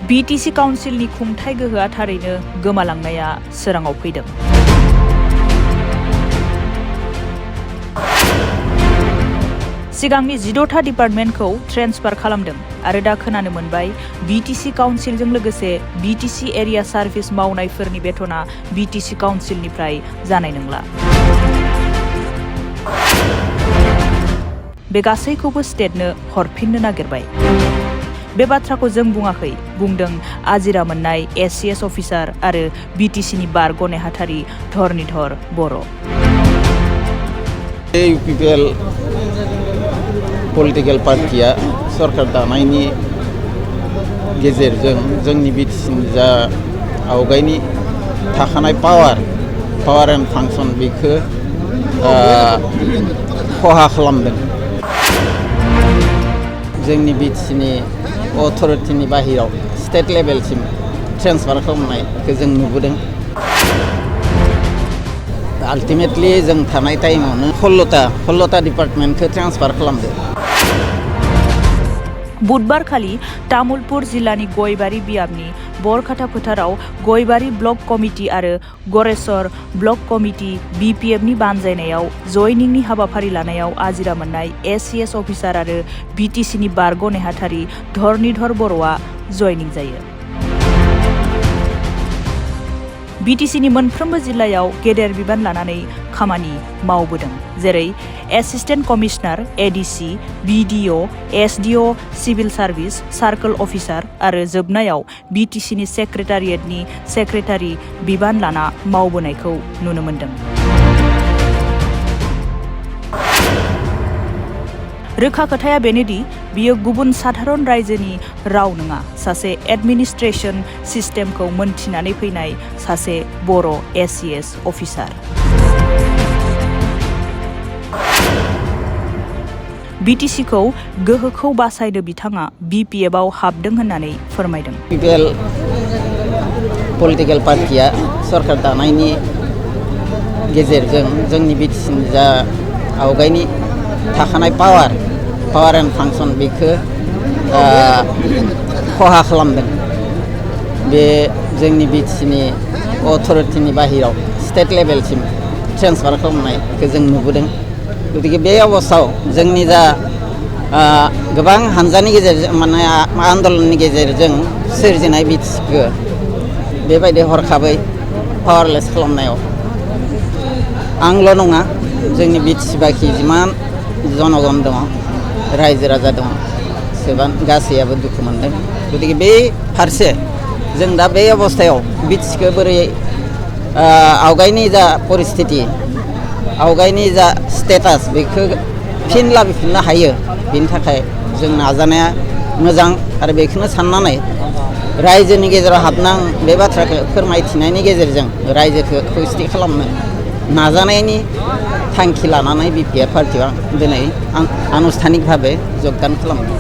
BTC Councilनि खुंथाय गोहोआ थारैनो गोमालांनाया सोराङाव फैदों। सिगांनि 16था डिपार्टमेन्टखौ ट्रेन्सफार खालामदों आरो दा खोनानो मोनबाय BTC काउन्सिलजों लोगोसे BTC एरिया सार्भिस मावनायफोरनि बेथना BTC काउन्सिलनिफ्राय जानाय नंला। बे गासैखौबो स्टेटनो हरफिननो नागिरबाय। बे बाथ्राखौ जों बुङाखै, बुंदों आजिरा मोननाय SCS अफिसार आरो BTCनि बारग' नेहाथारि धरनिधर बर'। पलिटिकेल पार्टिया सरकार दानायनि गेजेरजों जोंनि BTCनि जा आवगायनि थाखानाय पावार एन्ड फांसन बेखौ खहा खालामदों। जोंनि BTCनि अथरिटिनि बाहेराव स्टेट लेभेलसिम ट्रेन्सफार खालामनायखौ जों नुबोदों। आल्टिमेटलि जों थानाय टाइमावनो 16था डिपार्टमेन्टखौ ट्रेन्सफार खालामदों। बुधबारखालि तामुलपुर जिल्लानि गयबारि बियाबनि बरखाथा फोथाराव गयबारि ब्लक कमिटि आरो गरेस्वर ब्लक कमिटि BPFनि बानजायनायाव जयनिंनि हाबाफारि लानायाव आजिरा मोननाय SCS अफिसार आरो BTCनि बारग' नेहाथारि धरनिधर बर'आ जयनिं जायो। BTCनि मोनफ्रोमबो जिल्लायाव गेदेर बिबान लानानै खामानि मावबोदों, जेरै assistant commissioner, ADC, BDO, SDO, civil service, circle officer आरो जोबनायाव BTCनि सेक्रेटारियेटनि सेक्रेटारि बिबान लाना मावबोनायखौ नुनो मोन्दों। रोखा खोथाया बेनोदि बियो गुबुन साधारन रायजोनि राव नङा, सासे एडमिनिस्ट्रेशन सिस्टेमखौ मोनथिनानै फैनाय सासे बर' SCS अफिसार। BTCखौ गोहोखौ बासायनो बिथाङा BPFआव हाबदों होननानै फोरमायदों। पलिटिकेल पार्टिया सरकार दानायनि गेजेरजों जोंनि BTCनि जा आवगायनि थाखानाय पावार एन्ड फांसन बेखौ खहा खालामदों। बे जोंनि BTCनि अथरिटिनि बाहेराव स्टेट लेभेलसिम ट्रेन्सफार खालामनायखौ जों नुबोदों। गतिके बे अबस्थायाव जोंनि जा गोबां हानजानि गेजेरजों माने आन्दलननि गेजेरजों सोरजिनाय BTCखौ बेबायदि हरखाबै पावारलेस खालामनायाव आंल' नङा, जोंनि BTC बाखि जिमान जनगण दङ, रायजो राजा दङ, सोबां गासैयाबो दुखु मोनदों। गतिके बे फारसे जों दा बे अबस्थायाव BTCखौ बोरै आवगायनि जा परिस्थिति, आवगायनि जा स्टेटास बेखौ फिन लाबोफिननो हायो, बेनि थाखाय जों नाजानाया मोजां आरो बेखौनो साननानै रायजोनि गेजेराव हाबना बे बाथ्राखौ फोरमायथिनायनि गेजेरजों रायजोखौ खौसेथि खालामनो नाजानायनि थांखि लानानै BPF पार्टिया दिनै आनुষ্ঠাनिक भाबे जगदान खालामदों।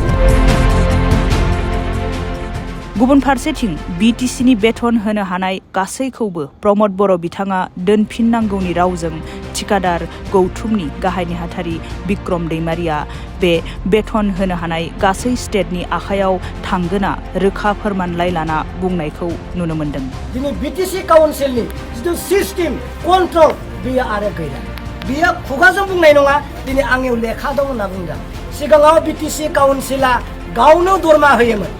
गुबुन फारसेथिं BTCनि बेथन होनो हानाय गासैखौबो प्रमद बर' बिथाङा दोनफिननांगौनि रावजों थिकादार गौथुमनि गाहाय नेहाथारि बिक्रम दैमारिया बे बेथन होनो हानाय गासै स्टेटनि आखायाव थांगोना रोखा फोरमानलाइ लाना बुंनायखौ नुनो मोन्दों। दिनै BTC काउन्सिलनि जिथु सिस्टेम कन्ट्रल बेयो आरो गैला। बियो खुगाजों बुंनाय नङा, दिनै आंनियाव लेखा दं होनना बुंदों। सिगाङाव BTC काउन्सिला गावनो दरमा होयोमोन,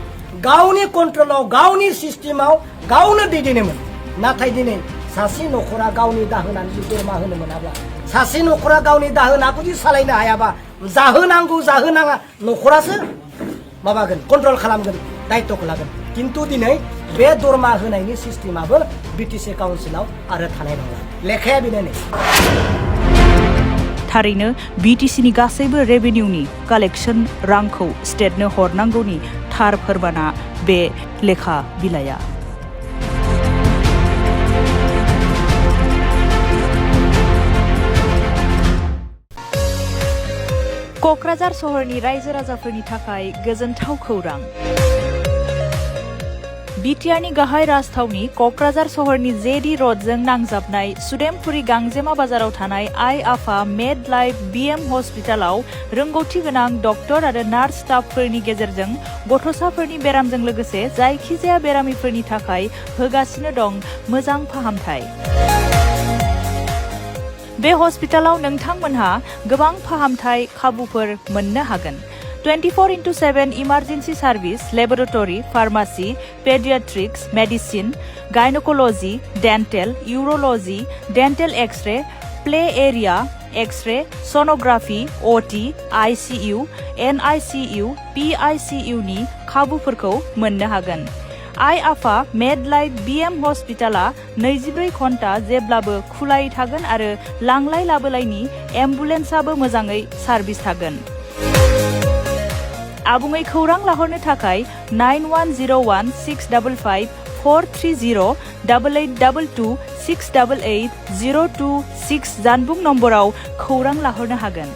गावनि कन्ट्रलाव गावनि सिस्टेमाव गावनो दैदेनोमोन। नाथाय दिनै सासे न'खरा गावनि दाहोनानो जुदि दरमा होनो मोनाब्ला, सासे न'खरा गावनि दाहोनाखौ जुदि सालायनो हायाबा, जाहोनांगौ जाहोनाङा न'खरासो माबागोन, कन्ट्रल खालामगोन, दायित्वखौ लागोन। खिन्थु दिनै बे दरमा होनायनि सिस्टेमाबो BTC काउन्सिलाव आरो थानाय नङा। लेखाया बेनो। थारैनो BTCनि गासैबो रेभिनिउनि कालेक्सन रांखौ स्टेटनो हरनांगौनि थार फोरमाना बे लेखा बिलाइया। क'क्राझार सहरनि रायजो राजाफोरनि थाखाय गोजोनथाव खौरां। बिटिआरनि गाहाय राजथावनि क'क्राझार सहरनि जेडि रडजों नांजाबनाय सुदेमपुरि गांजेमा बाजाराव थानाय आइ आफा मेड लाइफ बिएम हस्पिटालाव रोंगौथि गोनां डक्टर आरो नार्स स्टाफफोरनि गेजेरजों गथ'साफोरनि बेरामजों लोगोसे जायखिजाया बेरामिफोरनि थाखाय होगासिनो दं मोजां फाहामथाय। बे हस्पिटालाव नोंथांमोनहा गोबां फाहामथाय खाबुफोर मोननो हागोन। 24/7 emergency service, laboratory, pharmacy, paediatrics, medicine, gynaecology, dental, urology, dental x-ray, play area, x-ray, sonography, OT, ICU, NICU, PICU नि खाबुफोरखौ मोननो हागोन। आइ आफा मेड लाइफ बिएम हस्पिटाला 24 घन्टा जेब्लाबो खुलायै थागोन आरो लांलाय लाबोलायनि एम्बुलेन्सआबो मोजाङै सार्भिस थागोन। आबुङै खौरां लाहरनो थाखाय 9101 655 430 8822 688 026 जानबुं नम्बराव खौरां लाहरनो हागोन।